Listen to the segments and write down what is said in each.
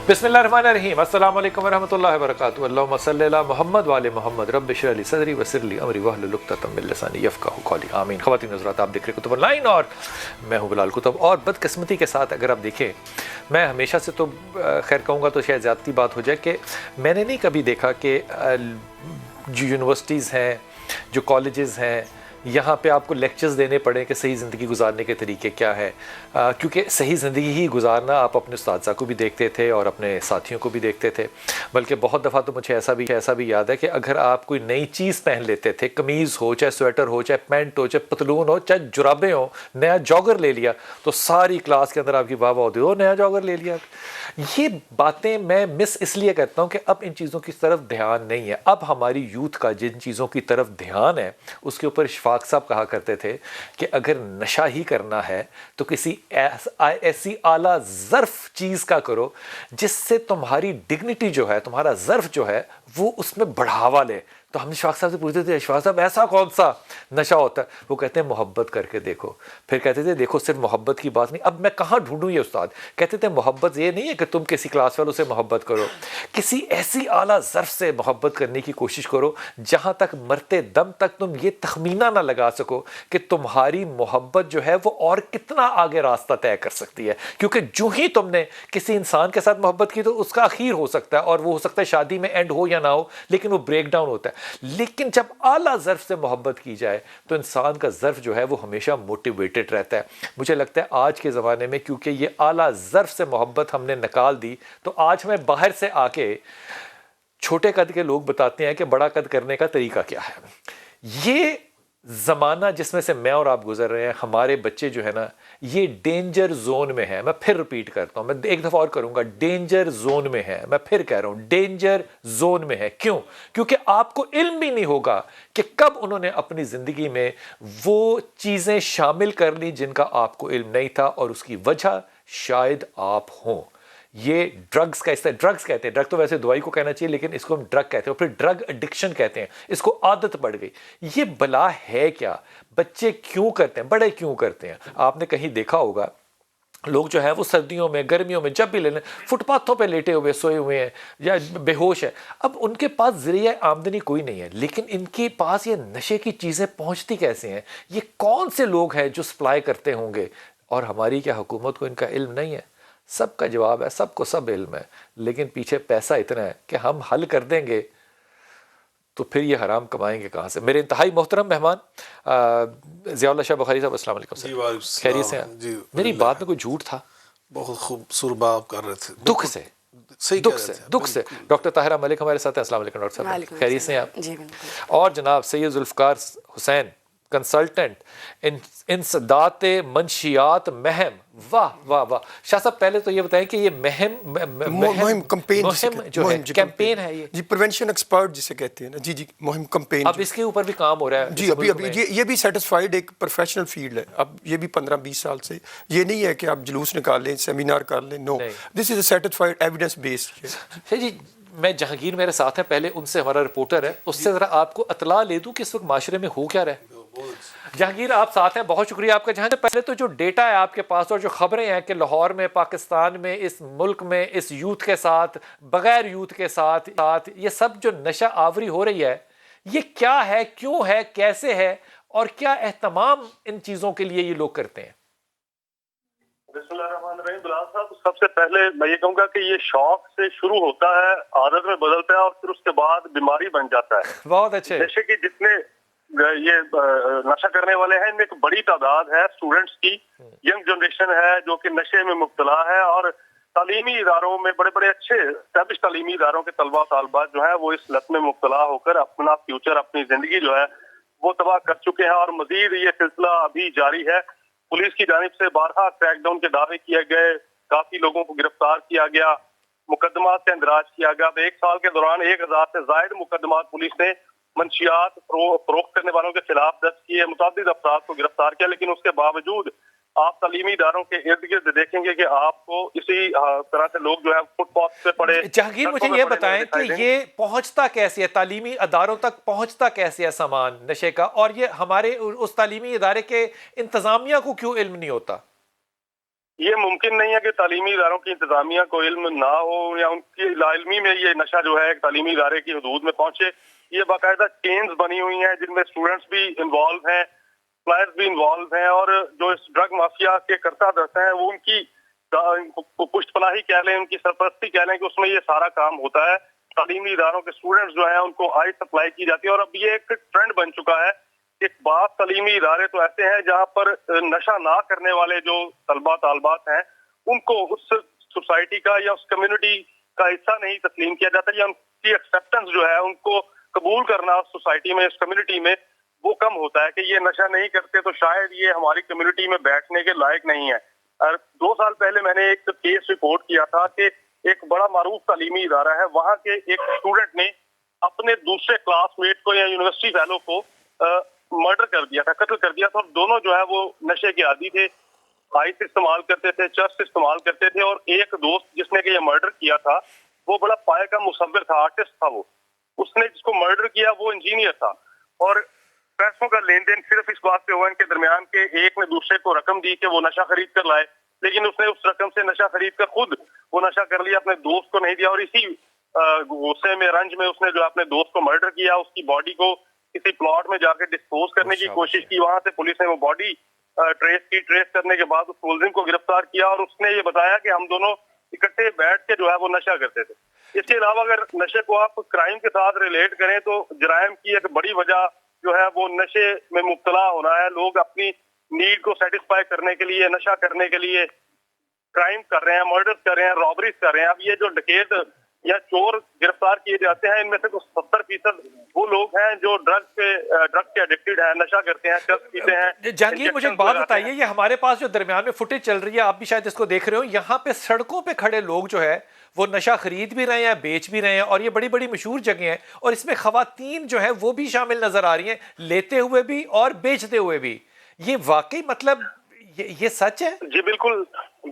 بسم اللہ الرحمن الرحیم، السلام علیکم ورحمۃ اللہ وبرکاتہ۔ اللہم صلی علی محمد وعلی محمد، رب اشرح لی صدری ویسر لی امری واحلل عقدۃ من لسانی یفقہوا قولی، آمین۔ خواتین حضرات، آپ دیکھ رہے کتب آن لائن اور میں ہوں بلال کتب۔ اور بدقسمتی کے ساتھ اگر آپ دیکھیں، میں ہمیشہ سے تو خیر کہوں گا تو شاید زیادتی بات ہو جائے کہ میں نے نہیں کبھی دیکھا کہ جو یونیورسٹیز ہیں، جو کالجز ہیں، یہاں پہ آپ کو لیکچرز دینے پڑیں کہ صحیح زندگی گزارنے کے طریقے کیا ہے، کیونکہ صحیح زندگی ہی گزارنا آپ اپنے اساتذہ کو بھی دیکھتے تھے اور اپنے ساتھیوں کو بھی دیکھتے تھے۔ بلکہ بہت دفعہ تو مجھے ایسا بھی یاد ہے کہ اگر آپ کوئی نئی چیز پہن لیتے تھے، قمیض ہو، چاہے سویٹر ہو، چاہے پینٹ ہو، چاہے پتلون ہو، چاہے جرابیں ہوں، نیا جاگر لے لیا تو ساری کلاس کے اندر آپ کی واہ واہ ہوتی ہو، نیا جاگر لے لیا۔ یہ باتیں میں مس اس لیے کرتا ہوں کہ اب ان چیزوں کی طرف دھیان نہیں ہے۔ اب ہماری یوتھ کا جن چیزوں کی طرف دھیان ہے، اس کے اوپر اشفاق صاحب کہا کرتے تھے کہ اگر نشہ ہی کرنا ہے تو کسی ایسی اعلیٰ ظرف چیز کا کرو جس سے تمہاری ڈگنیٹی جو ہے، تمہارا ظرف جو ہے وہ اس میں بڑھاوا لے۔ تو ہم اشفاق صاحب سے پوچھتے تھے، اشفاق صاحب ایسا کون سا نشہ ہوتا ہے؟ وہ کہتے ہیں محبت کر کے دیکھو۔ پھر کہتے تھے دیکھو صرف محبت کی بات نہیں، اب میں کہاں ڈھونڈوں یہ استاد؟ کہتے تھے محبت یہ نہیں ہے کہ تم کسی کلاس والوں سے محبت کرو، کسی ایسی اعلیٰ ظرف سے محبت کرنے کی کوشش کرو جہاں تک مرتے دم تک تم یہ تخمینہ نہ لگا سکو کہ تمہاری محبت جو ہے وہ اور کتنا آگے راستہ طے کر سکتی ہے۔ کیونکہ جو ہی تم نے کسی انسان کے ساتھ محبت کی تو اس کا اخیر ہو سکتا ہے، اور وہ ہو سکتا ہے شادی میں اینڈ ہو یا نہ ہو، لیکن وہ بریک ڈاؤن ہوتا ہے۔ لیکن جب اعلیٰ ظرف سے محبت کی جائے تو انسان کا ظرف جو ہے وہ ہمیشہ موٹیویٹڈ رہتا ہے۔ مجھے لگتا ہے آج کے زمانے میں کیونکہ یہ اعلیٰ ظرف سے محبت ہم نے نکال دی، تو آج ہمیں باہر سے آ کے چھوٹے قد کے لوگ بتاتے ہیں کہ بڑا قد کرنے کا طریقہ کیا ہے۔ یہ زمانہ جس میں سے میں اور آپ گزر رہے ہیں، ہمارے بچے جو ہے نا، یہ ڈینجر زون میں ہے۔ میں پھر ریپیٹ کرتا ہوں، میں ایک دفعہ اور کروں گا، ڈینجر زون میں ہے۔ میں پھر کہہ رہا ہوں، ڈینجر زون میں ہے۔ کیوں؟ کیونکہ آپ کو علم بھی نہیں ہوگا کہ کب انہوں نے اپنی زندگی میں وہ چیزیں شامل کر لی جن کا آپ کو علم نہیں تھا، اور اس کی وجہ شاید آپ ہوں۔ یہ ڈرگز کا ڈرگز کہتے ہیں، ڈرگ تو ویسے دوائی کو کہنا چاہیے لیکن اس کو ہم ڈرگ کہتے ہیں، اور پھر ڈرگ ایڈکشن کہتے ہیں، اس کو عادت پڑ گئی۔ یہ بلا ہے کیا؟ بچے کیوں کرتے ہیں؟ بڑے کیوں کرتے ہیں؟ آپ نے کہیں دیکھا ہوگا لوگ جو ہے وہ سردیوں میں، گرمیوں میں، جب بھی لے لیں، فٹ پاتھوں پہ لیٹے ہوئے سوئے ہوئے ہیں یا بے ہوش ہے۔ اب ان کے پاس ذریعہ آمدنی کوئی نہیں ہے، لیکن ان کے پاس یہ نشے کی چیزیں پہنچتی کیسے ہیں؟ یہ کون سے لوگ ہیں جو سپلائی کرتے ہوں گے؟ اور ہماری کیا حکومت کو ان کا علم نہیں ہے؟ سب کا جواب ہے، سب کو سب علم ہے، لیکن پیچھے پیسہ اتنا ہے کہ ہم حل کر دیں گے تو پھر یہ حرام کمائیں گے کہاں سے؟ میرے انتہائی محترم مہمان ضیاء اللہ شاہ بخاری صاحب، السلام علیکم سر۔ خیریت سے ہیں؟ جی، میری بات میں کوئی جھوٹ تھا؟ بہت خوبصورت بات کر رہے تھے، دکھ سے دکھ سے ڈاکٹر طاہرہ ملک ہمارے ساتھ ہیں۔ السلام علیکم ڈاکٹر صاحب، خیریت سے ہیں آپ؟ جی بالکل۔ اور جناب سید ذوالفقار حسین، کنسلٹنٹ انسداد منشیات مہم۔ واہ واہ واہ! شاہ صاحب پہلے تو یہ بتائیں کہ یہ مہم کمپین جو ہے کیمپین ہے، یہ جی پریونشن ایکسپرٹ جسے کہتے ہیں نا، جی مہم کمپین۔ اب اس کے اوپر بھی کام ہو رہا ہے جی، ابھی یہ بھی سیٹسفائیڈ ایک پروفیشنل فیلڈ ہے۔ اب یہ بھی 15-20 سال سے یہ نہیں ہے کہ آپ جلوس نکال لیں، سیمینار کر لیں، نو، دس از اے سیٹسفائیڈ ایویڈنس بیسڈ۔ جی، میں جہانگیر میرے ساتھ ہیں، پہلے ان سے ہمارا رپورٹر ہے، اس سے ذرا آپ کو اطلاع لے دوں کہ اس وقت معاشرے میں ہو کیا رہا ہے۔ جہانگیر آپ ساتھ ہیں، بہت شکریہ آپ کا۔ جہاں پہلے تو جو ڈیٹا ہے آپ کے پاس اور جو خبریں ہیں کہ لاہور میں، پاکستان میں، اس ملک میں، اس یوتھ کے ساتھ، بغیر یوتھ کے ساتھ یہ سب جو نشہ آوری ہو رہی ہے، یہ کیا ہے، کیوں ہے، کیسے ہے، اور کیا اہتمام ان چیزوں کے لیے یہ لوگ کرتے ہیں؟ بسم اللہ الرحمن الرحیم۔ بلال صاحب، سب سے پہلے میں یہ کہوں گا کہ یہ شوق سے شروع ہوتا ہے، عادت میں بدلتا ہے، اور پھر اس کے بعد بیماری بن جاتا ہے۔ بہت اچھے۔ نشے کی جتنے یہ نشہ کرنے والے ہیں، ان میں ایک بڑی تعداد ہے اسٹوڈنٹس کی، ینگ جنریشن ہے جو کہ نشے میں مبتلا ہے، اور تعلیمی اداروں میں بڑے بڑے اچھے اسٹیبلش تعلیمی اداروں کے طلبہ طالبات جو ہیں وہ اس لت میں مبتلا ہو کر اپنا فیوچر، اپنی زندگی جو ہے وہ تباہ کر چکے ہیں، اور مزید یہ سلسلہ ابھی جاری ہے۔ پولیس کی جانب سے بارہا کریک ڈاؤن کے دعوے کیے گئے، کافی لوگوں کو گرفتار کیا گیا، مقدمات سے اندراج کیا گیا۔ اب 1 سال کے دوران 1000 سے زائد مقدمات پولیس نے منشیات فروخت کرنے والوں کے خلاف درج کیے، متعدد افراد کو گرفتار کیا، لیکن اس کے باوجود آپ تعلیمی اداروں کے ارد گرد دیکھیں گے کہ آپ کو اسی طرح سے لوگ جو ہے فٹ پاتھ پہ پڑے۔ جہانگیر مجھے یہ بتائیں کہ یہ پہنچتا کیسے ہے، تعلیمی اداروں تک پہنچتا کیسے ہے سامان نشے کا، اور یہ ہمارے اس تعلیمی ادارے کے انتظامیہ کو کیوں علم نہیں ہوتا؟ یہ ممکن نہیں ہے کہ تعلیمی اداروں کی انتظامیہ کو علم نہ ہو یا ان کی لاعلمی میں یہ نشہ جو ہے ایک تعلیمی ادارے کی حدود میں پہنچے. یہ باقاعدہ چینز بنی ہوئی ہیں جن میں اسٹوڈنٹس بھی انوالو ہیں, سپلائرز بھی انوالو ہیں, اور جو اس ڈرگ مافیا کے کرتا دھرتے ہیں وہ ان کی پشت پناہی کہہ لیں, ان کی سرپرستی کہہ لیں کہ اس میں یہ سارا کام ہوتا ہے. تعلیمی اداروں کے اسٹوڈنٹس جو ہیں ان کو آئی سپلائی کی جاتی ہے, اور اب یہ ایک ٹرینڈ بن چکا ہے. ایک بعض تعلیمی ادارے تو ایسے ہیں جہاں پر نشہ نہ کرنے والے جو طلبہ طالبات ہیں ان کو اس سوسائٹی کا یا اس کمیونٹی کا حصہ نہیں تسلیم کیا جاتا, یا ان کی ایکسیپٹنس جو ہے ان کو قبول کرنا اس سوسائٹی میں, اس کمیونٹی میں وہ کم ہوتا ہے کہ یہ نشہ نہیں کرتے تو شاید یہ ہماری کمیونٹی میں بیٹھنے کے لائق نہیں ہے. اور 2 سال پہلے میں نے ایک کیس رپورٹ کیا تھا کہ ایک بڑا معروف تعلیمی ادارہ ہے, وہاں کے ایک اسٹوڈنٹ نے اپنے دوسرے کلاس میٹ کو یا یونیورسٹی فیلو کو مرڈر کر دیا تھا, قتل کر دیا تھا, اور دونوں جو ہے وہ نشے کے عادی تھے, آئس استعمال کرتے تھے, چرس استعمال کرتے تھے. اور ایک دوست جس نے کہ یہ مرڈر کیا تھا وہ بڑا پائے کا مصور تھا, آرٹسٹ تھا, وہ اس نے جس کو مرڈر کیا وہ انجینئر تھا. اور پیسوں کا لین دین صرف اس بات پہ ہوا ان کے درمیان کہ ایک نے دوسرے کو رقم دی کہ وہ نشہ خرید کر لائے, لیکن اس نے اس رقم سے نشہ خرید کر خود وہ نشہ کر لیا, اپنے دوست کو نہیں دیا, اور اسی غصے میں رنج میں اس نے جو اپنے دوست کو مرڈر کیا. اس کی باڈی کو کسی پلاٹ میں جا کے ڈسپوز کرنے کی کوشش کی, وہاں سے پولیس نے وہ باڈی ٹریس کرنے کے بعد اس ملزم کو گرفتار کیا, اور اس نے یہ بتایا کہ ہم دونوں اکٹھے بیٹھ کے جو ہے وہ نشہ کرتے تھے. اس کے علاوہ اگر نشے کو آپ کرائم کے ساتھ ریلیٹ کریں تو جرائم کی ایک بڑی وجہ جو ہے وہ نشے میں مبتلا ہونا ہے. لوگ اپنی نیڈ کو سیٹسفائی کرنے کے لیے, نشہ کرنے کے لیے کرائم کر رہے ہیں, مرڈر کر رہے ہیں, رابریز کر رہے ہیں. اب یہ جو ڈکیت یا چور گرفتار کیے جاتے ہیں ان میں سے تو 70% وہ لوگ ہیں جو ڈرگ کے ایڈکٹڈ ہیں, نشہ کرتے ہیں, چرس پیتے ہیں. جہانگیر مجھے ایک بات بتائیے, یہ ہمارے پاس جو درمیان میں فوٹیج چل رہی ہے, آپ بھی شاید اس کو دیکھ رہے ہو, یہاں پہ سڑکوں پہ کھڑے لوگ جو ہے وہ نشہ خرید بھی رہے ہیں, بیچ بھی رہے ہیں, اور یہ بڑی بڑی مشہور جگہیں ہیں, اور اس میں خواتین جو ہے وہ بھی شامل نظر آ رہی ہیں, لیتے ہوئے بھی اور بیچتے ہوئے بھی. یہ واقعی مطلب یہ سچ ہے؟ جی بالکل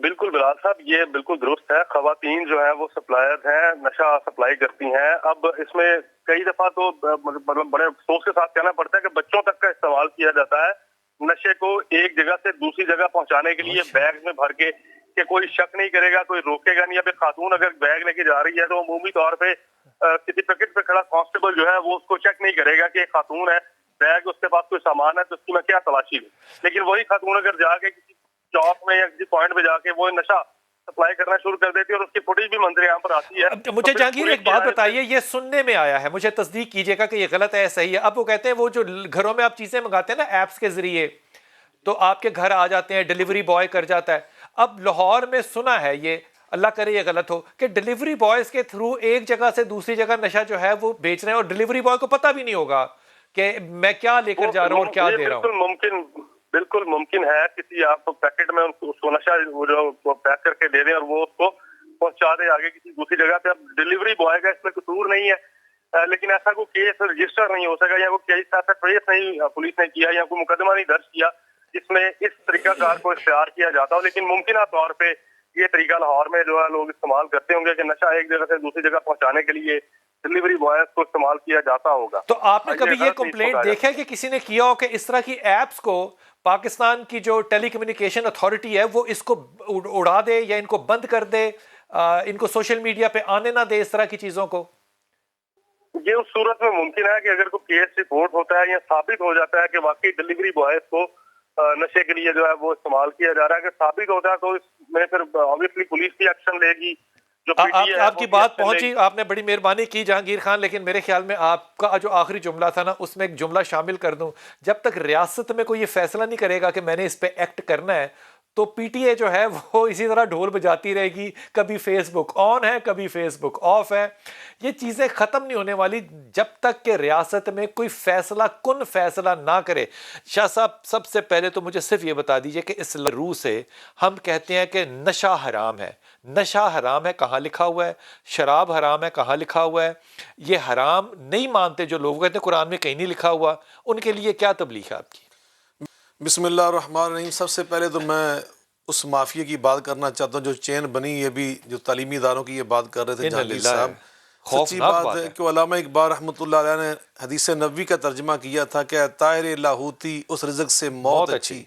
بالکل بلال صاحب, یہ بالکل درست ہے. خواتین جو ہیں وہ سپلائر ہیں, نشہ سپلائی کرتی ہیں. اب اس میں کئی دفعہ تو مطلب بڑے افسوس کے ساتھ کہنا پڑتا ہے کہ بچوں تک کا استعمال کیا جاتا ہے نشے کو ایک جگہ سے دوسری جگہ پہنچانے کے لیے, بیگ میں بھر کے, کہ کوئی شک نہیں کرے گا, کوئی روکے گا نہیں. اب ایک خاتون اگر بیگ لے کے جا رہی ہے تو عمومی طور پہ کسی پیکٹ پہ کھڑا کانسٹیبل جو ہے وہ اس کو چیک نہیں کرے گا کہ ایک خاتون ہے, بیگ اس کے پاس کوئی سامان ہے تو اس کی میں کیا تلاشی لوں. لیکن وہی خاتون اگر جا کے کسی چوک میں یا کسی پوائنٹ پہ جا کے وہ نشہ سپلائی کرنا شروع کر دیتی ہے, اور اس کی فوٹیج بھی منظر یہاں پر آتی ہے. مجھے جہانگیر ایک بات بتائیے, یہ سننے میں آیا ہے, مجھے تصدیق کیجئے گا کہ یہ غلط ہے صحیح ہے. اب وہ کہتے ہیں وہ جو گھروں میں آپ چیزیں منگاتے ہیں نا ایپس کے ذریعے, تو آپ کے گھر آ جاتے ہیں, ڈیلیوری بوائے کر جاتا ہے. اب لاہور میں سنا ہے, یہ اللہ کرے یہ غلط ہو, کہ ڈیلیوری بوائز کے تھرو ایک جگہ سے دوسری جگہ نشہ جو ہے وہ بیچ رہے ہیں, اور ڈیلیوری بوائے کو پتہ بھی نہیں ہوگا کہ میں کیا لے کر جا رہا ہوں اور کیا دے رہا ہوں. بالکل ممکن ہے کسی آپ پیکٹ میں اس کو نشہ جو پیک کر کے دے دیں اور وہ اس کو پہنچا دے آگے کسی دوسری جگہ پہ. اب ڈیلیوری بوائے کا اس میں قصور نہیں ہے, لیکن ایسا کوئی کیس رجسٹر نہیں ہو سکا, یا کوئی کیس ایسا ٹریس نہیں پولیس نے کیا, یا کوئی مقدمہ نہیں درج کیا جس میں اس طریقہ کار کو اختیار کیا جاتا ہو. لیکن ممکنہ طور پہ یہ طریقہ لاہور میں جو ہے لوگ استعمال کرتے ہوں گے کہ نشہ ایک جگہ سے دوسری جگہ پہنچانے کے لیے ڈیلیوری بوائز کو استعمال کیا جاتا ہوگا. تو آپ نے کبھی یہ کمپلینٹ دیکھا ہے کہ کسی نے کیا ہو کہ اس طرح کی ایپس کو پاکستان کی جو ٹیلی کمیونیکیشن اتھارٹی ہے وہ اس کو اڑا دے یا ان کو بند کر دے, ان کو سوشل میڈیا پہ آنے نہ دے اس طرح کی چیزوں کو؟ یہ اس صورت میں ممکن ہے کہ اگر کوئی کیس رپورٹ ہوتا ہے یا ثابت ہو جاتا ہے کہ واقعی ڈیلیوری بوائز کو نشے کے لیے جو ہے وہ استعمال کیا جا رہا ہے, اگر ثابت ہوتا ہے تو اس میں پھر obviously پولیس بھی ایکشن لے گی. آپ کی بات پہنچی, آپ نے بڑی مہربانی کی جہانگیر خان, لیکن میرے خیال میں آپ کا جو آخری جملہ تھا نا اس میں ایک جملہ شامل کر دوں. جب تک ریاست میں کوئی یہ فیصلہ نہیں کرے گا کہ میں نے اس پہ ایکٹ کرنا ہے, تو پی ٹی اے جو ہے وہ اسی طرح ڈھول بجاتی رہے گی, کبھی فیس بک آن ہے کبھی فیس بک آف ہے. یہ چیزیں ختم نہیں ہونے والی جب تک کہ ریاست میں کوئی فیصلہ کن فیصلہ نہ کرے. شاہ صاحب, سب سے پہلے تو مجھے صرف یہ بتا دیجئے کہ اس روح سے ہم کہتے ہیں کہ نشہ حرام ہے. نشہ حرام ہے, کہاں لکھا ہوا ہے؟ شراب حرام ہے, کہاں لکھا ہوا ہے؟ یہ حرام نہیں مانتے جو لوگ کہتے ہیں قرآن میں کہیں نہیں لکھا ہوا, ان کے لیے کیا تبلیغ ہے آپ کی؟ بسم اللہ الرحمن الرحیم. سب سے پہلے تو میں اس مافیا کی بات کرنا چاہتا ہوں جو چین بنی, یہ بھی جو تعلیمی اداروں کی یہ بات کر رہے تھے جہانگیر صاحب. سچی بات ہے کہ علامہ اقبال رحمۃ اللہ علیہ نے حدیث نبوی کا ترجمہ کیا تھا کہ طاہر لاہوتی اس رزق سے موت اچھی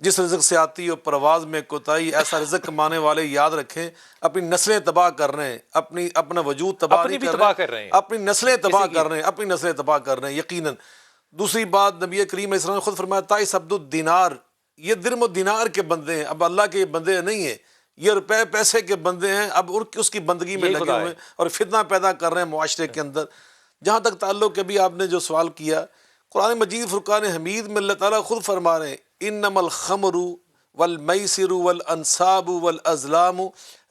جس رزق سے آتی ہو پرواز میں کوتاہی، ایسا رزق کمانے والے یاد رکھیں اپنی نسلیں تباہ کر رہے ہیں، اپنا وجود تباہ اپنی نہیں بھی کر تباہ رہے کر رہے ہیں، اپنی نسلیں تباہ کر رہے ہیں، اپنی نسلیں تباہ کر رہے ہیں یقیناً۔ دوسری بات نبی کریم علیہ السلام نے خود فرمایا تائس عبد الدینار، یہ درم و دینار کے بندے ہیں، اب اللہ کے بندے نہیں ہیں، یہ روپے پیسے کے بندے ہیں، اب اس کی بندگی میں لگے ہوئے ہیں اور فتنہ پیدا کر رہے ہیں معاشرے کے اندر۔ جہاں تک تعلق ہے بھی آپ نے جو سوال کیا، قرآن مجید فرقان حمید میں اللہ تعالیٰ خود فرما رہے ہیں انما الخمر والمیسر والانصاب والازلام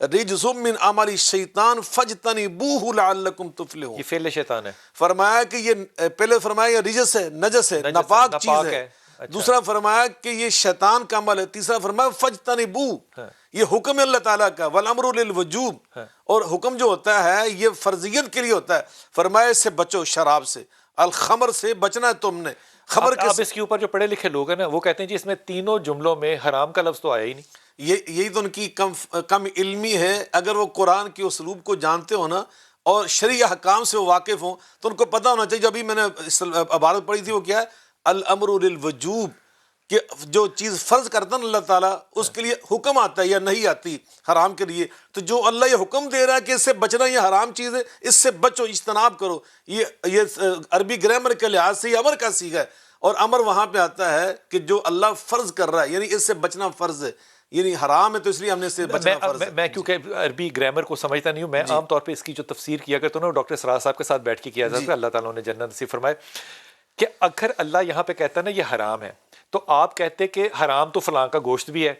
رجس من عمل الشیطان فاجتنبوہ لعلکم تفلحون۔ یہ فعل شیطان ہے، فرمایا کہ یہ پہلے فرمایا یہ رجس ہے، نجس ہے، ناپاک چیز ہے۔ دوسرا فرمایا کہ یہ شیطان کا عمل ہے۔ تیسرا فرمایا فاجتنبوہ، یہ حکم ہے اللہ تعالیٰ کا، والامر للوجوب، اور حکم جو ہوتا ہے یہ فرضیت کے لیے ہوتا ہے۔ فرمایا اس سے بچو، شراب سے، الخمر سے بچنا ہے تم نے۔ خبر اب اس کے اوپر جو پڑھے لکھے لوگ ہیں نا وہ کہتے ہیں جی اس میں تینوں جملوں میں حرام کا لفظ تو آیا ہی نہیں۔ یہی تو ان کی کم علمی ہے۔ اگر وہ قرآن کے اسلوب کو جانتے ہو نا اور شرعی احکام سے وہ واقف ہوں تو ان کو پتہ ہونا چاہیے۔ جو ابھی میں نے عبارت پڑھی تھی وہ کیا ہے، الامر للوجوب، کہ جو چیز فرض کرتا ہے اللہ تعالیٰ اس کے لیے حکم آتا ہے یا نہیں آتی حرام کے لیے، تو جو اللہ یہ حکم دے رہا ہے کہ اس سے بچنا، یہ حرام چیز ہے، اس سے بچو، اجتناب کرو، یہ عربی گرامر کے لحاظ سے یہ امر کا صیغہ ہے، اور امر وہاں پہ آتا ہے کہ جو اللہ فرض کر رہا ہے، یعنی اس سے بچنا فرض ہے، یعنی حرام ہے تو اس لیے ہم نے اس سے بچنا فرض ہے۔ میں کیونکہ عربی گرامر کو سمجھتا نہیں ہوں، میں عام طور پہ اس کی جو تفسیر کیا کرتا ہوں نا ڈاکٹر سراج صاحب کے ساتھ بیٹھ کے کیا جاتا ہے، اللہ تعالیٰ نے جنت نصیب فرمائے، کہ اگر اللہ یہاں پہ کہتا ہے نا یہ حرام ہے تو آپ کہتے کہ حرام تو فلاں کا گوشت بھی ہے،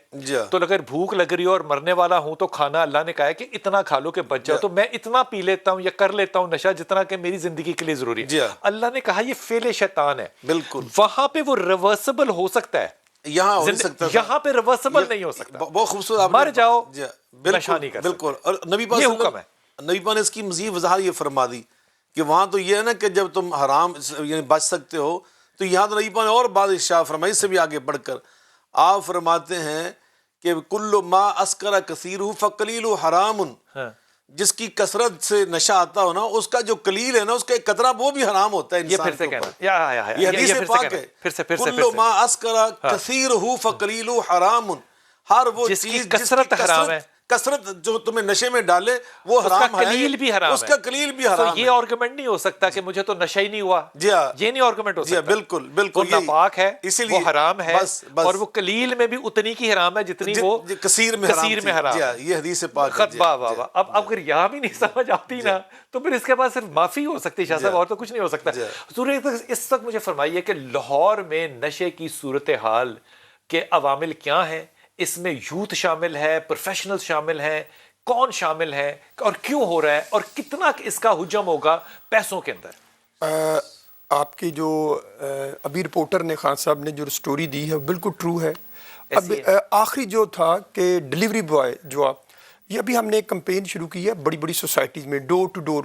تو اگر بھوک لگ رہی ہو اور مرنے والا ہوں تو کھانا اللہ نے کہا ہے کہ اتنا کھا لو کہ بچ جاؤ، تو میں اتنا پی لیتا ہوں یا کر لیتا ہوں نشہ جتنا کہ میری زندگی کے لیے ضروری ہے۔ اللہ نے کہا یہ فعل شیطان ہے، بالکل وہاں پہ وہ ریورسبل ہو سکتا ہے، یہاں ہو سکتا ہے، یہاں پہ ریورسبل نہیں ہو سکتا۔ بہت خوبصورت، مر جاؤ نشہ نہیں کر سکتے، بالکل۔ اور نبی پاک یہ حکم ہے۔ نبی پاک نے اس کی مزید وضاحت یہ فرما دی کہ وہاں تو یہ ہے نا کہ جب تم حرام یعنی بچ سکتے ہو، تو یہاں تو نبی پاک نے اور بات ارشاد فرمائی، اس سے بھی آگے بڑھ کر آپ فرماتے ہیں کہ کل ما اسکر کثیرہ فقلیل حرام، جس کی کثرت سے نشہ آتا ہو نا اس کا جو قلیل ہے نا اس کا ایک قطرہ وہ بھی حرام ہوتا ہے انسان کے اوپر۔ یہ حدیث پاک ہے، کل ما اسکر کثیرہ فقلیل حرام، ہر وہ جس کی چیز کثرت حرام ہے، کثرت جو تمہیں نشے میں ڈالے وہ حرام ہے، اس کا قلیل بھی حرام ہے، اس کا قلیل بھی حرام ہے۔ یہ آرگومنٹ نہیں ہو سکتا کہ مجھے تو نشہ ہی نہیں ہوا، یہ نہیں آرگومنٹ ہو سکتا۔ بالکل بالکل، وہ ناپاک ہے، اسی لیے وہ حرام ہے، اور وہ قلیل میں بھی اتنی کی حرام ہے جتنی وہ کثیر میں حرام ہے۔ یہ حدیث پاک ہے۔ اب اگر یہاں بھی نہیں سمجھ آتی نا تو پھر اس کے بعد صرف معافی ہو سکتی شاہ صاحب، اور تو کچھ نہیں ہو سکتا۔ اس وقت مجھے فرمائیے کہ لاہور میں نشے کی صورتحال کے عوامل کیا ہیں؟ اس میں یوتھ شامل ہے، پروفیشنل شامل ہیں، کون شامل ہے اور کیوں ہو رہا ہے، اور کتنا اس کا حجم ہوگا پیسوں کے اندر؟ آپ کی جو ابھی رپورٹر نے، خان صاحب نے جو سٹوری دی ہے بالکل ٹرو ہے۔ اب آخری جو تھا کہ ڈیلیوری بوائے جو یہ ابھی ہم نے ایک کمپین شروع کی ہے بڑی بڑی سوسائٹیز میں، ڈور ٹو ڈور۔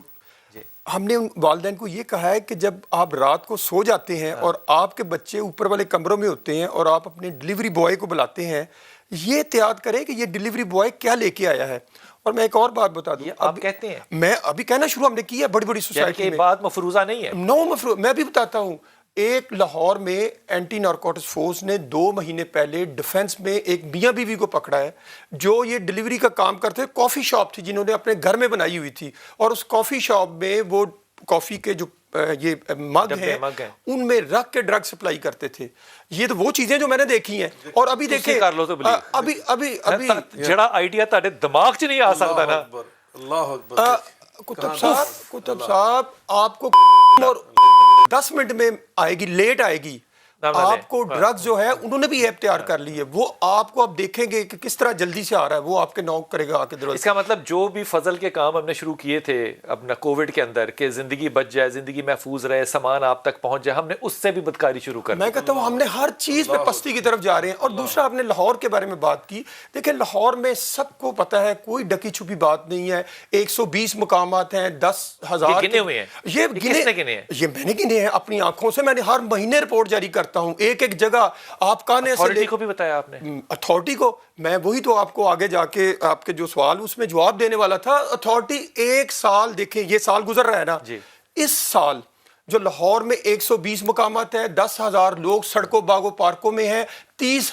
ہم نے والدین کو یہ کہا ہے کہ جب آپ رات کو سو جاتے ہیں اور آپ کے بچے اوپر والے کمروں میں ہوتے ہیں اور آپ اپنے ڈیلیوری بوائے کو بلاتے ہیں، یہ احتیاط کریں کہ یہ ڈیلیوری بوائے کیا لے کے آیا ہے۔ اور میں ایک اور بات بتا دوں، آپ کہتے ہیں، میں ابھی کہنا شروع ہم نے کیا بڑی بڑی سوسائٹی میں، بات مفروضہ نہیں ہے، نو مفروض۔ میں بھی بتاتا ہوں، ایک لاہور میں اینٹی نارکوٹکس فورس نے 2 مہینے پہلے ڈیفنس میں ایک میاں بیوی کو پکڑا ہے جو یہ ڈیلیوری کا کام کرتے، کافی شاپ تھی جنہوں نے اپنے گھر میں بنائی ہوئی تھی، اور اس کافی شاپ میں وہ کافی کے جو یہ مگ ہیں ان میں رکھ کے ڈرگ سپلائی کرتے تھے۔ یہ تو وہ چیزیں جو میں نے دیکھی ہیں۔ اور ابھی دیکھیں، ابھی جڑا آئیڈیا تہاڈے دماغ چ نہیں آ سکتا نا۔ اللہ اکبر۔ کتب صاحب آپ کو اور 10 منٹ میں آئے گی، لیٹ آئے گی۔ آپ کو ڈرگز جو ہے انہوں نے بھی اختیار کر لی ہے، وہ آپ کو اب دیکھیں گے کہ کس طرح جلدی سے آ رہا ہے، وہ آپ کے نوک کرے گا آ کے دروازے۔ اس کا مطلب جو بھی فضل کے کام ہم نے شروع کیے تھے اپنا کووڈ کے اندر کہ زندگی بچ جائے، زندگی محفوظ رہے، سامان آپ تک پہنچ جائے، ہم نے اس سے بھی بدکاری شروع کر دی۔ میں کہتا ہوں ہم نے ہر چیز پہ پستی کی طرف جا رہے ہیں۔ اور دوسرا آپ نے لاہور کے بارے میں بات کی، دیکھیں لاہور میں سب کو پتہ ہے کوئی ڈکی چھپی بات نہیں ہے، 120 مقامات ہیں، 10,000 گنے ہوئے ہیں۔ یہ کس نے گنے ہیں؟ یہ میں نے گنے ہیں اپنی آنکھوں سے، میں نے ہر مہینے رپورٹ جاری کرتا ہوں، ایک ایک جگہ آپ کہنے سے اتھارٹی کو بھی بتایا آپ نے؟ اتھارٹی کو میں وہی تو آپ کو آگے جا کے آپ کے جو سوال اس میں جواب دینے والا تھا۔ اتھارٹی 1 سال، دیکھیں یہ سال گزر رہا ہے نا، اس سال جو لاہور میں 120 مقامات ہیں، 10,000 لوگ سڑکوں باغوں پارکوں میں ہیں، 30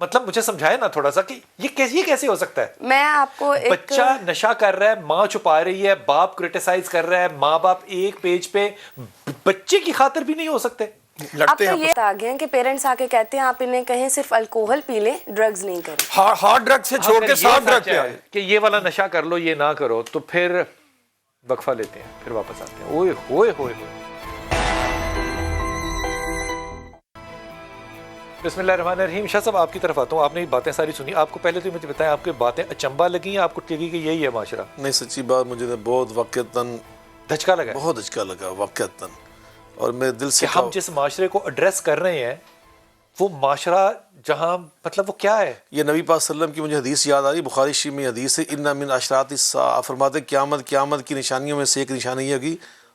مطلب مجھے سمجھائے نا تھوڑا سا کہ یہ کیسے ہو سکتا ہے؟ میں آپ کو بچہ نشہ کر رہا ہے، ماں چھپا رہی ہے، باپ کرٹیسائز کر رہا ہے، ماں باپ ایک پیج پہ بچے کی خاطر بھی نہیں ہو سکتے. اب تو یہ آ گیا کہ پیرنٹس آ کے کہتے ہیں آپ انہیں کہیں صرف الکوہل پی لیں، ڈرگز نہیں کریں. ہارڈ ڈرگ سے چھوڑ کے سافٹ ڈرگ پہ آئے کہ یہ والا نشہ کر لو، یہ نہ کرو، تو پھر وقفہ لیتے ہیں، پھر واپس آتے ہیں. اوئے ہوئے ہوئے ہوئے. بسم اللہ الرحمن الرحیم. شاہ صاحب آپ کی طرف آتا ہوں. آپ نے باتیں ساری سنی. آپ کو پہلے تو مجھے بتائیں، آپ کی باتیں اچنبا لگی ہیں؟ آپ کو لگی کہ یہی ہے معاشرہ؟ نہیں، سچی بات مجھے بہت واقعتاً دھچکا لگا، بہت دھچکا لگا واقعتاً. اور میرے دل سے کہ ہم جس معاشرے کو ایڈریس کر رہے ہیں وہ معاشرہ جہاں مطلب وہ کیا ہے. یہ نبی پاک صلی اللہ علیہ وسلم کی مجھے حدیث یاد آ رہی، بخاری شریف میں حدیث ہے، ان من اشراط الساعہ، فرماتے قیامت کی نشانیوں میں سے ایک نشانی یہ ہوگی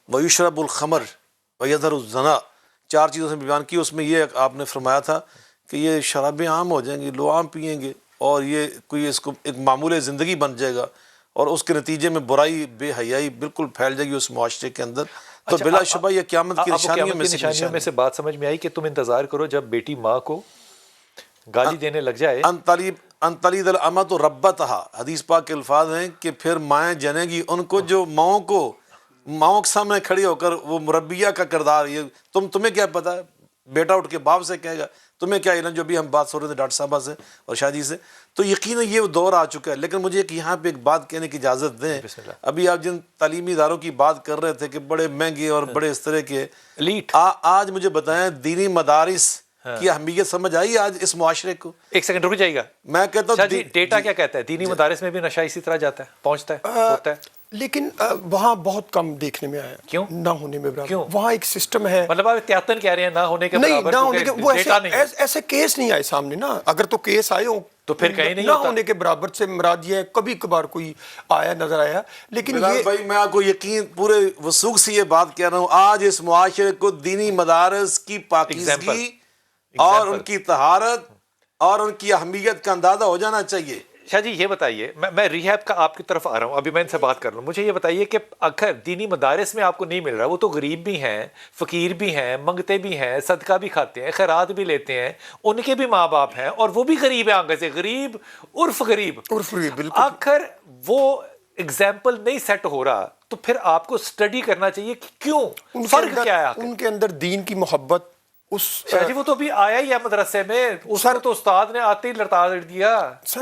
ویشرب الخمر ویظہر الزنا. 4 چیزوں سے بیان کی، اس میں یہ آپ نے فرمایا تھا کہ یہ شرابیں عام ہو جائیں گی، لوگ عام پئیں گے، اور یہ کوئی اس کو ایک معمول زندگی بن جائے گا، اور اس کے نتیجے میں برائی، بے حیائی بالکل پھیل جائے گی اس معاشرے کے اندر. تو بلا شبہ یہ قیامت کی نشانیوں میں سے بات سمجھ میں آئی کہ تم انتظار کرو جب بیٹی ماں کو گالی دینے لگ جائے. ان تلید الامۃ ربتہا، حدیث پاک کے الفاظ ہیں کہ پھر مائیں جنیں گی ان کو جو ماؤں کے سامنے کھڑی ہو کر وہ مربیہ کا کردار. یہ تمہیں کیا پتا ہے، بیٹا اٹھ کے باپ سے کہے گا تمہیں کیا علم، جو بھی ہم بات سن رہے تھے ڈاکٹر صاحبہ سے اور شاہ جی سے. تو یقیناً یہ دور آ چکا ہے. لیکن مجھے یہاں پہ ایک بات کہنے کی اجازت دیں. ابھی آپ جن تعلیمی اداروں کی بات کر رہے تھے کہ بڑے مہنگے اور بڑے اس طرح کے ایلیٹ، آج مجھے بتائیں دینی مدارس کی اہمیت سمجھ آئی آج اس معاشرے کو؟ ایک سیکنڈ رک جائے گا. میں کہتا ہوں ڈیٹا کیا کہتا ہے؟ دینی مدارس میں بھی نشہ اسی طرح جاتا ہے، پہنچتا ہے، ہوتا ہے، لیکن وہاں بہت کم دیکھنے میں آیا. کیوں نہ ہونے میں برابر؟ کیوں؟ وہاں ایک سسٹم ہے. مطلب آپ احتیاطاً کہہ رہے ہیں نہ ہونے کے برابر، نہ ہونے کے، وہ ڈیٹا نہیں ہے. ایسے کیس نہیں آئے سامنے نا. اگر تو کیس آئے ہوں تو پھر کہیں نہیں نہ ہوتا. ہونے کے برابر سے مراد یہ ہے کبھی کبھار کوئی آیا نظر آیا. لیکن بلال بھائی میں آپ کو یقین پورے وثوق سے یہ بات کہہ رہا ہوں، آج اس معاشرے کو دینی مدارس کی پاکیزگی اور ان کی طہارت اور ان کی اہمیت کا اندازہ ہو جانا چاہیے. شاہ جی یہ بتائیے، میں ریہیب کا آپ کی طرف آ رہا ہوں، ابھی میں ان سے بات کر لوں. مجھے یہ بتائیے کہ اگر دینی مدارس میں آپ کو نہیں مل رہا، وہ تو غریب بھی ہیں، فقیر بھی ہیں، منگتے بھی ہیں، صدقہ بھی کھاتے ہیں، خیرات بھی لیتے ہیں، ان کے بھی ماں باپ ہیں اور وہ بھی غریب ہیں، آگے سے غریب عرف غریب. بالکل. اگر وہ ایگزامپل نہیں سیٹ ہو رہا تو پھر آپ کو اسٹڈی کرنا چاہیے کہ کیوں، فرق کیا ہے ان کے اندر دین کی محبت. شاہ جی وہ تو ابھی آیا ہی ہے مدرسے میں، اس پر تو استاد نے آتے ہی لڑتا دیا،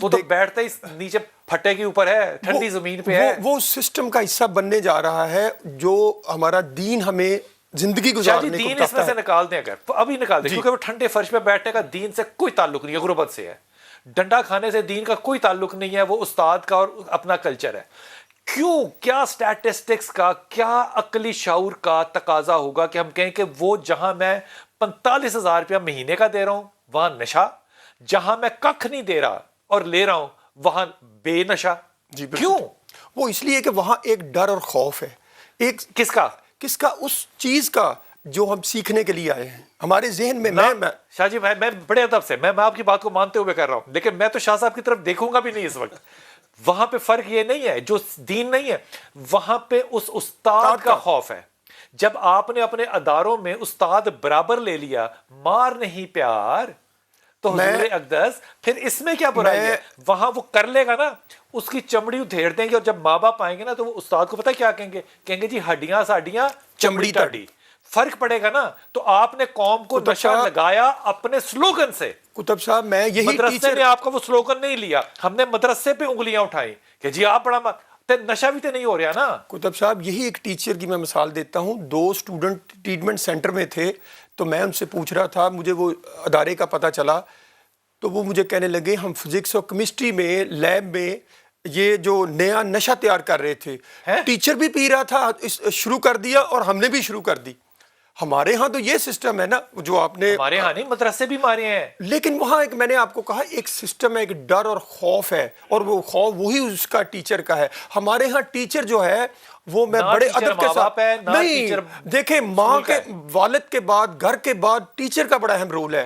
وہ تو بیٹھتے ہی نیچے پھٹے کے اوپر ہے، ٹھنڈی زمین پہ ہے. وہ سسٹم کا حصہ بننے جا رہا ہے جو ہمارا دین ہمیں زندگی گزارنے کو دین اس میں سے نکال دیں، اگر ابھی نکال دیں، کیونکہ وہ ٹھنڈے فرش پہ بیٹھنے کا دین سے کوئی تعلق نہیں ہے، غربت سے ہے. ڈنڈا کھانے سے دین کا کوئی تعلق نہیں ہے، وہ استاد کا اور اپنا کلچر ہے. کیوں، کیا سٹیٹسٹکس کا، کیا عقلی شعور کا تقاضا ہوگا کہ ہم کہیں کہ وہ جہاں میں 45,000 روپیہ مہینے کا دے رہا ہوں وہاں نشہ، جہاں میں ککھ نہیں دے رہا اور لے رہا ہوں وہاں بے نشہ؟ کیوں؟ وہ اس لیے کہ وہاں ایک ڈر اور خوف ہے. ایک کس کا؟ اس چیز کا جو ہم سیکھنے کے لیے آئے ہیں. ہمارے ذہن میں شاہ جی میں بڑے ادب سے میں آپ کی بات کو مانتے ہوئے کر رہا ہوں، لیکن میں تو شاہ صاحب کی طرف دیکھوں گا بھی نہیں اس وقت. وہاں پہ فرق یہ نہیں ہے جو دین نہیں ہے، وہاں پہ اس استاد کا خوف ہے. جب آپ نے اپنے اداروں میں استاد برابر لے لیا، مار نہیں پیار، تو حضور اقدس پھر اس میں کیا برائی ہے؟ وہاں وہ کر لے گا نا، اس کی چمڑی ادھیڑ دیں گے، اور جب ماں باپ آئیں گے نا تو وہ استاد کو پتہ کیا کہیں گے جی ہڈیاں ساڈیاں چمڑی ٹاڈی. فرق پڑے گا نا. تو آپ نے قوم کو نشہ لگایا اپنے سلوگن سے. کتب صاحب میں یہی مدرسے نے آپ کا وہ سلوگن نہیں لیا، ہم نے مدرسے پہ انگلیاں اٹھائیں کہ جی آپ بڑا نشہ بھی تو نہیں ہو رہا نا. کتب صاحب یہی ایک ٹیچر کی میں مثال دیتا ہوں. 2 اسٹوڈنٹ ٹریٹمنٹ سینٹر میں تھے، تو میں ان سے پوچھ رہا تھا، مجھے وہ ادارے کا پتہ چلا، تو وہ مجھے کہنے لگے ہم فزکس اور کیمسٹری میں لیب میں یہ جو نیا نشہ تیار کر رہے تھے، ٹیچر بھی پی رہا تھا، شروع کر دیا اور ہم نے بھی شروع کر دی. ہمارے ہاں تو یہ سسٹم ہے نا جو آپ نے، ہمارے ہاں نہیں، مدرسے بھی مارے ہیں، لیکن وہاں ایک میں نے آپ کو کہا ایک سسٹم ہے، ایک ڈر اور خوف ہے، اور وہ خوف وہی اس کا ٹیچر کا ہے. ہمارے ہاں ٹیچر جو ہے وہ میں بڑے ادب کے ساتھ نہیں دیکھیں، ماں کے والد کے بعد گھر کے بعد ٹیچر کا بڑا اہم رول ہے.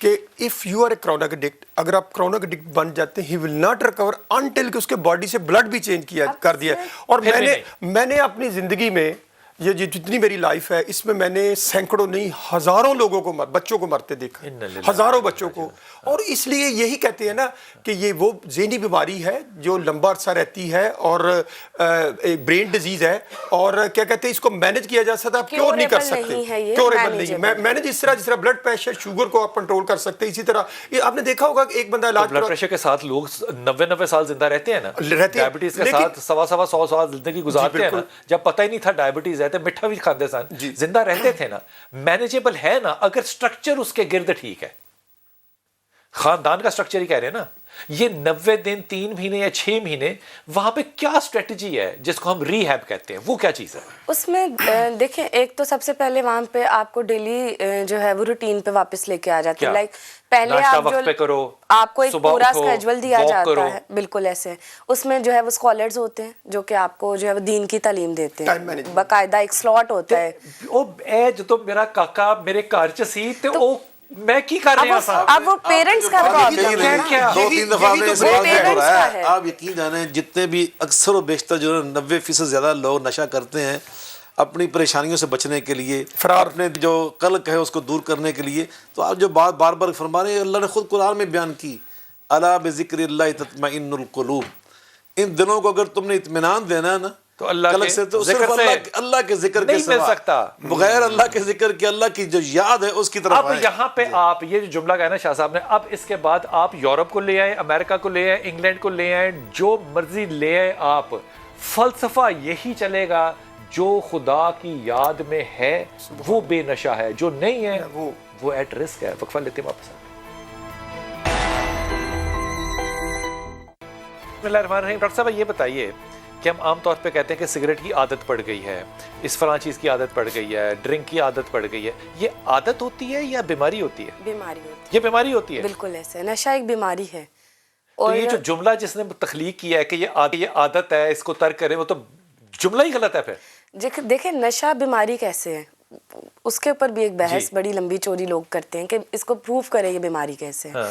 کہ if you are a chronic addict, اگر آپ کرونک ایڈکٹ بن جاتے ہیں, he will not recover until کہ اس کے باڈی سے بلڈ بھی چینج کر دیا. اور میں نے اپنی زندگی میں یہ جتنی میری لائف ہے اس میں میں نے سینکڑوں نہیں ہزاروں لوگوں کو بچوں کو مرتے دیکھا, ہزاروں بچوں کو. اور اس لیے یہی کہتے ہیں نا کہ یہ وہ ذہنی بیماری ہے جو لمبا عرصہ رہتی ہے اور برین ڈیزیز ہے, اور کیا کہتے ہیں اس کو مینج کیا جا سکتا ہے, آپ کیور نہیں کر سکتے, کیوریبل نہیں. میں نے جس طرح بلڈ پریشر شوگر کو آپ کنٹرول کر سکتے ہیں, اسی طرح آپ نے دیکھا ہوگا کہ ایک بندہ علاج بلڈ پریشر کے ساتھ لوگ 90 سال زندہ رہتے ہیں نا, ڈائبٹیز کے ساتھ 100 سال زندگی گزارتے ہیں نا, جب پتہ ہی نہیں تھا ڈائبٹیز ہے تو مٹھا بھی کھاتے سن, زندہ رہتے تھے نا. مینیجیبل ہے نا اگر سٹرکچر اس کے گرد ٹھیک ہے. خاندان کا سٹرکچر ہی کہہ رہے ہیں نا, یہ 90 دن 3 مہینے یا 6 مہینے وہاں پہ کیا اسٹریٹجی ہے جس کو ہم ری ہیب کہتے ہیں, وہ کیا چیز ہے اس میں؟ دیکھیں ایک تو سب سے پہلے وہاں پہ آپ کو ڈیلی جو ہے وہ روٹین پہ واپس لے کے آ جاتے ہیں. لائک پہلے آپ جو آپ کو ایک پورا اسکیجول دیا جاتا ہے, بالکل ایسے اس میں جو ہے وہ اسکالرز ہوتے ہیں جو کہ آپ کو جو ہے وہ دین کی تعلیم دیتے ہیں, باقاعدہ ایک سلاٹ ہوتا ہے. او اے جو تو میرا کاکا میرے گھر چ سی تے او میں کی کر رہا تھا, اب وہ پیرنٹس کا پرابلم ہے. 2-3 دفعہ آپ نے اس بات کو دہرایا ہے. آپ یقین جانیں جتنے بھی اکثر و بیشتر جو 90% زیادہ لوگ نشہ کرتے ہیں اپنی پریشانیوں سے بچنے کے لیے, اپنے جو قلق ہے اس کو دور کرنے کے لیے, تو آپ جو بات بار بار فرما رہے ہیں اللہ نے خود قرآن میں بیان کی, الا بذکر اللہ تطمئن القلوب. ان دلوں کو اگر تم نے اطمینان دینا ہے نا تو اللہ کے تو صرف اللہ کے ذکر کے نہیں مل سکتا, بغیر اللہ کے ذکر کے اللہ کی جو یاد ہے اس کی طرف. اب یہاں پہ آپ یہ جو جملہ کہنا شاہ صاحب نے, اب اس کے بعد آپ یورپ کو لے آئے, امریکہ کو لے آئے, انگلینڈ کو لے آئے, جو مرضی لے آئے آپ, فلسفہ یہی چلے گا جو خدا کی یاد میں ہے وہ بے نشہ ہے, جو نہیں ہے وہ ایٹ رسک ہے. وقفہ لیتے ہیں واپس. بسم اللہ الرحمن الرحیم. ڈاکٹر صاحب یہ بتائیے کہ ہم عام طور پہ کہتے ہیں کہ سگریٹ کی عادت پڑ گئی ہے, اس فلاں چیز کی عادت پڑ گئی ہے, ڈرنک کی عادت پڑ گئی ہے, یہ عادت ہوتی ہے یا بیماری ہوتی ہے؟ بیماری ہوتی ہے. یہ بیماری ہوتی ہے, بالکل ایسے. نشہ ایک بیماری ہے. تو یہ جو جملہ جس نے تخلیق کیا ہے کہ یہ عادت ہے اس کو ترک کریں, وہ تو جملہ ہی غلط ہے. پھر دیکھیں نشہ بیماری کیسے ہے, اس کے اوپر بھی ایک بحث بڑی لمبی چوری لوگ کرتے ہیں کہ اس کو پروف کریں یہ بیماری کیسے ہے.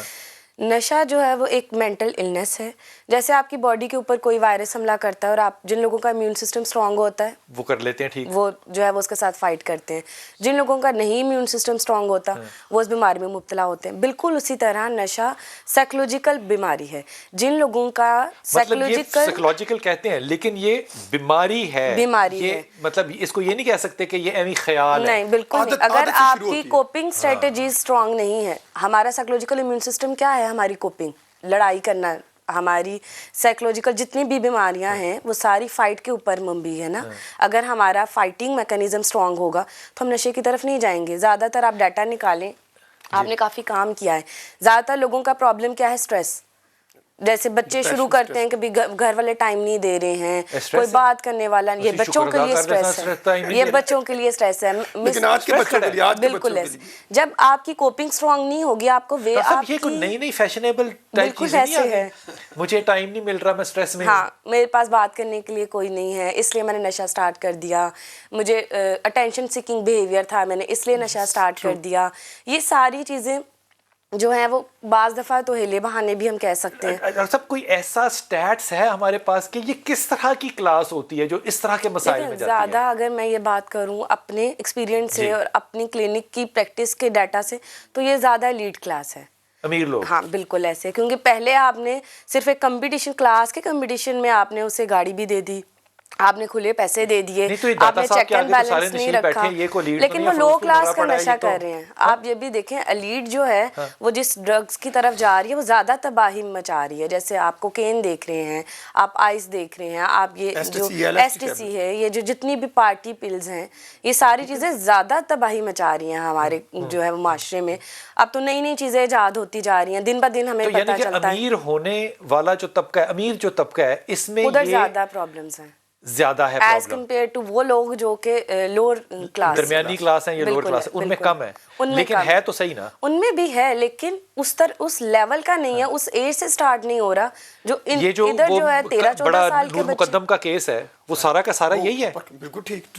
نشہ جو ہے وہ ایک مینٹل النس ہے. جیسے آپ کی باڈی کے اوپر کوئی وائرس حملہ کرتا ہے اور آپ جن لوگوں کا امیون سسٹم اسٹرانگ ہوتا ہے وہ کر لیتے ہیں ٹھیک, وہ جو ہے وہ اس کے ساتھ فائٹ کرتے ہیں. جن لوگوں کا نہیں امیون سسٹم اسٹرانگ ہوتا وہ اس بیماری میں مبتلا ہوتے ہیں. بالکل اسی طرح نشہ سائیکولوجیکل بیماری ہے. جن لوگوں کا سائیکولوجیکل کہتے ہیں لیکن یہ بیماری ہے, مطلب اس کو یہ نہیں کہہ سکتے کہ یہ ایویں خیال ہے. نہیں بالکل نہیں. اگر آپ کی کوپنگ اسٹریٹجیز اسٹرانگ نہیں ہے, ہمارا سائیکولوجیکل امیون سسٹم کیا ہے, ہماری کوپنگ, لڑائی کرنا. ہماری سائیکولوجیکل جتنی بھی بیماریاں ہیں وہ ساری فائٹ کے اوپر مبنی ہے نا. اگر ہمارا فائٹنگ میکانزم اسٹرانگ ہوگا تو ہم نشے کی طرف نہیں جائیں گے. زیادہ تر آپ ڈیٹا نکالیں, آپ نے کافی کام کیا ہے, زیادہ تر لوگوں کا پرابلم کیا ہے, اسٹریس. جیسے بچے شروع کرتے ہیں کہ گھر والے ٹائم نہیں دے رہے ہیں, کوئی بات کرنے والا نہیں, یہ بچوں کے لیے اسٹریس ہے, یہ بچوں کے لیے اسٹریس ہے. بالکل ایسے. جب آپ کی کوپنگ اسٹرانگ نہیں ہوگی, آپ کو یہ کوئی نئی فیشنیبل بالکل ایسے ہے, مجھے ٹائم نہیں مل رہا, میں اسٹریس میں, ہاں میرے پاس بات کرنے کے لیے کوئی نہیں ہے اس لیے میں نے نشہ سٹارٹ کر دیا, مجھے اٹینشن سیکنگ بیہیویئر تھا میں نے اس لیے نشہ سٹارٹ کر دیا. یہ ساری چیزیں جو ہیں وہ بعض دفعہ تو ہیلے بہانے بھی ہم کہہ سکتے ہیں. اور سب کوئی ایسا سٹیٹس ہے ہمارے پاس کہ یہ کس طرح کی کلاس ہوتی ہے جو اس طرح کے مسائل میں جاتی ہے؟ زیادہ اگر میں یہ بات کروں اپنے ایکسپیرینس سے اور اپنی کلینک کی پریکٹس کے ڈیٹا سے, تو یہ زیادہ لیڈ کلاس ہے, امیر لوگ. ہاں بالکل ایسے, کیونکہ پہلے آپ نے صرف ایک کمپٹیشن, کلاس کے کمپٹیشن میں آپ نے اسے گاڑی بھی دے دی, آپ نے کھلے پیسے دے دیے, آپ نے چیک اینڈ بیلنس نہیں رکھا, لیکن وہ لو کلاس کا نشہ کر رہے ہیں. آپ یہ بھی دیکھیں ایلیٹ جو ہے وہ جس ڈرگز کی طرف جا رہی ہے وہ زیادہ تباہی مچا رہی ہے. جیسے آپ کوکین دیکھ رہے ہیں, آپ آئس دیکھ رہے ہیں, آپ یہ جو ایس ٹی سی ہے, یہ جو جتنی بھی پارٹی پلز ہیں, یہ ساری چیزیں زیادہ تباہی مچا رہی ہیں ہمارے جو ہے معاشرے میں. اب تو نئی نئی چیزیں ایجاد ہوتی جا رہی ہیں, دن بہ دن ہمیں پتہ چلتا ہے. امیر ہونے والا جو طبقہ ہے, امیر جو طبقہ ہے, اس میں ادھر زیادہ پرابلمس ہیں, زیادہ ہے ایز کمپیئر ٹو وہ لوگ جو کہ لوور کلاس, درمیانی کلاس ہیں, یہ لوور کلاس, ان میں کم ہے, لیکن ہے تو صحیح نا, ان میں بھی ہے لیکن اس لیول کا نہیں ہے, اس ایج سے سٹارٹ نہیں ہو رہا. جو ادھر جو ہے 13-14 سال کے نور مقدم کا کیس ہے وہ سارا کا سارا یہی ہے. بالکل ٹھیک.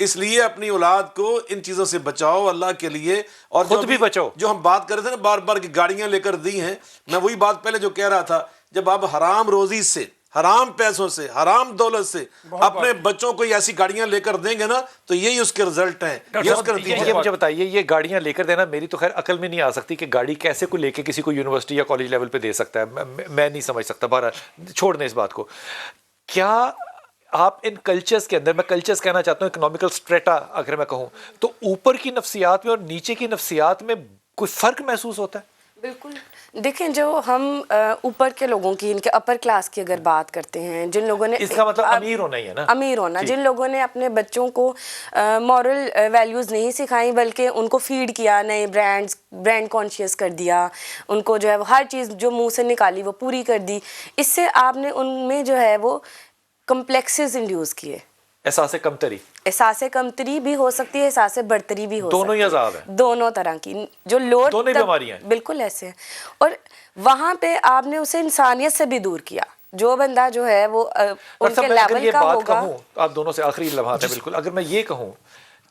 اس لیے اپنی اولاد کو ان چیزوں سے بچاؤ اللہ کے لیے، اور خود بھی بچو۔ جو ہم بات کر رہے تھے نا بار بار کی گاڑیاں لے کر دی ہیں، میں وہی بات پہلے جو کہہ رہا تھا، جب آپ حرام روزی سے، حرام پیسوں سے، حرام دولت سے اپنے بچوں کو ایسی گاڑیاں لے کر دیں گے نا تو یہی اس کے رزلٹ ہیں، یہ اس کا نتیجہ یہ مجھے بتائیے، یہ گاڑیاں لے کر دینا میری تو خیر عقل میں نہیں آ سکتی کہ گاڑی کیسے کوئی لے کے کسی کو یونیورسٹی یا کالج لیول پہ دے سکتا ہے، میں نہیں سمجھ سکتا۔ بہرحال چھوڑ دیں اس بات کو۔ کیا آپ ان کلچرز کے اندر، میں کلچرز کہنا چاہتا ہوں، اکنامیکل اسٹریٹا اگر میں کہوں تو اوپر کی نفسیات میں اور نیچے کی نفسیات میں کوئی فرق محسوس ہوتا ہے؟ بالکل، دیکھیں جو ہم اوپر کے لوگوں کی، ان کے اپر کلاس کی اگر بات کرتے ہیں، جن لوگوں نے، اس کا مطلب امیر ہونا ہی ہے نا، امیر ہونا، جن لوگوں نے اپنے بچوں کو مورل ویلیوز نہیں سکھائیں بلکہ ان کو فیڈ کیا، نئے برانڈ کانشیس کر دیا، ان کو جو ہے وہ ہر چیز جو منہ سے نکالی وہ پوری کر دی، اس سے آپ نے ان میں جو ہے وہ کمپلیکسز انڈیوس کیے۔ احساس کمتری، احساس کمتری بھی ہو سکتی ہے، احساس برتری بھی ہو سکتی ہے، دونوں ہی عذاب ہیں، دونوں طرح کی جو لوڈ، دونوں بیماریاں ہیں، بالکل ایسے ہیں۔ اور وہاں پہ آپ نے اسے انسانیت سے بھی دور کیا، جو بندہ جو ہے وہ ان کے لیول کا ہوگا۔ آپ دونوں سے آخری لمحات ہے بالکل، اگر میں یہ کہوں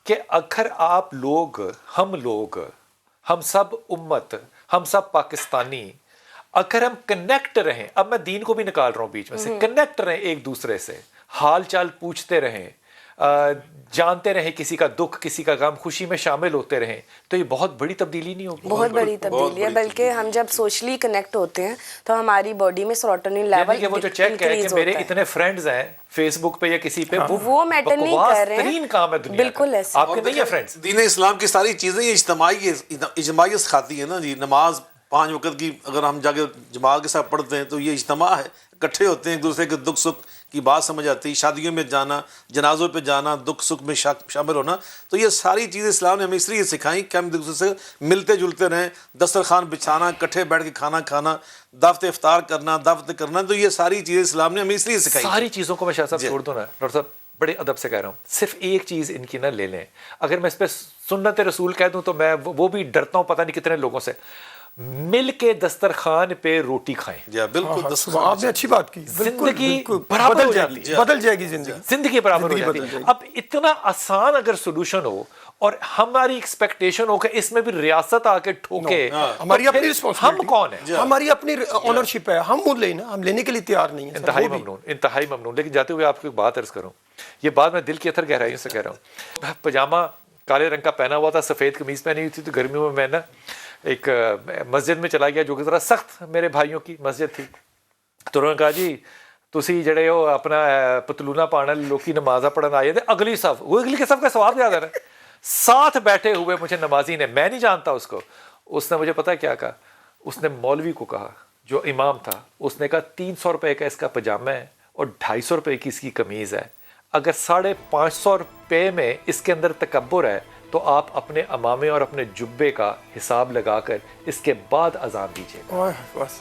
کہ اگر آپ لوگ، ہم سب امت، ہم سب پاکستانی، اگر ہم کنیکٹ رہیں، اب میں دین کو بھی نکال رہا ہوں بیچ میں سے، کنیکٹ رہیں ایک دوسرے سے، حال چال پوچھتے رہیں، جانتے رہیں کسی کا دکھ، کسی کا غم، خوشی میں شامل ہوتے رہیں، تو یہ بہت بڑی تبدیلی نہیں ہوگی؟ بہت بڑی تبدیلی ہے، بلکہ ہم جب سوشلی کنیکٹ ہوتے ہیں تو ہماری باڈی میں سیروٹونن لیول یعنی کہ وہ جو چیک ہے کہ میرے اتنے فرینڈز ہیں فیس بک پہ یا کسی پہ، وہ میٹر نہیں کر رہے ہیں، ترین کام ہے دنیا کا، بالکل ایسے۔ آپ کے نہیں ہے فرینڈز۔ دین اسلام کی ساری چیزیں یہ اجتماعیت سکھاتی ہے نا جی۔ نماز 5 وقت کی اگر ہم جا کے جماعت کے ساتھ پڑھتے ہیں تو یہ اجتماع ہے، اکٹھے ہوتے ہیں، ایک دوسرے کے دکھ سکھ کی بات سمجھ آتی ہے، شادیوں میں جانا، جنازوں پہ جانا، دکھ سکھ میں شامل ہونا، تو یہ ساری چیزیں اسلام نے ہمیں اس لیے سکھائیں کہ ہم ایک دوسرے سے ملتے جلتے رہیں، دسترخوان بچھانا، اکٹھے بیٹھ کے کھانا کھانا، دعوت افطار کرنا، دعوت کرنا، تو یہ ساری چیزیں اسلام نے ہمیں اس لیے سکھائی۔ ساری چیزوں کو میں شاہ صاحب چھوڑ دوں نا ڈاکٹر صاحب، بڑے ادب سے کہہ رہا ہوں، صرف ایک چیز ان کی نہ لے لیں، اگر میں اس پہ سنت رسول کہہ دوں تو میں وہ بھی ڈرتا ہوں پتہ نہیں کتنے لوگوں سے، مل کے دسترخوان پہ روٹی کھائیں۔ جی بالکل، آپ نے اچھی بات کی، زندگی برابر ہو جاتی ہے، بدل جائے گی زندگی برابر ہو جاتی ہے۔ اب اتنا آسان اگر سولوشن ہو اور ہماری ایکسپیکٹیشن ہو کہ اس میں بھی ریاست آ کے ٹھوکے، ہماری اپنی رسپانسبلٹی، ہم کون ہیں؟ ہماری اپنی آنرشپ ہے، ہم وہ لینا، ہم لینے کے لیے تیار نہیں ہیں۔ انتہائی ممنون، انتہائی ممنون۔ لیکن جاتے ہوئے آپ کو ایک بات عرض کروں، یہ بات میں دل کی اتھر گہرائیوں سے کہہ رہا ہوں، پاجامہ کالے رنگ کا پہنا ہوا تھا، سفید قمیض پہنی ہوئی تھی، تو گرمیوں میں نا ایک مسجد میں چلا گیا جو کہ ذرا سخت میرے بھائیوں کی مسجد تھی، تو انہوں نے کہا جی تسی جڑے ہو اپنا پتلونا پانا لوکی نمازہ پڑھنا آئے تھے اگلی صف، وہ اگلی صف کا ثواب یاد آ رہا ہے، ساتھ بیٹھے ہوئے مجھے نمازی نے، میں نہیں جانتا اس کو، اس نے مجھے پتا کیا کہا، اس نے مولوی کو کہا جو امام تھا، اس نے کہا 300 روپے کا اس کا پجامہ ہے اور 250 روپے کی اس کی قمیض ہے، اگر 550 روپے میں اس کے اندر تکبر ہے تو آپ اپنے امامے اور اپنے جبے کا حساب لگا کر اس کے بعد اذان دیجیے۔ بس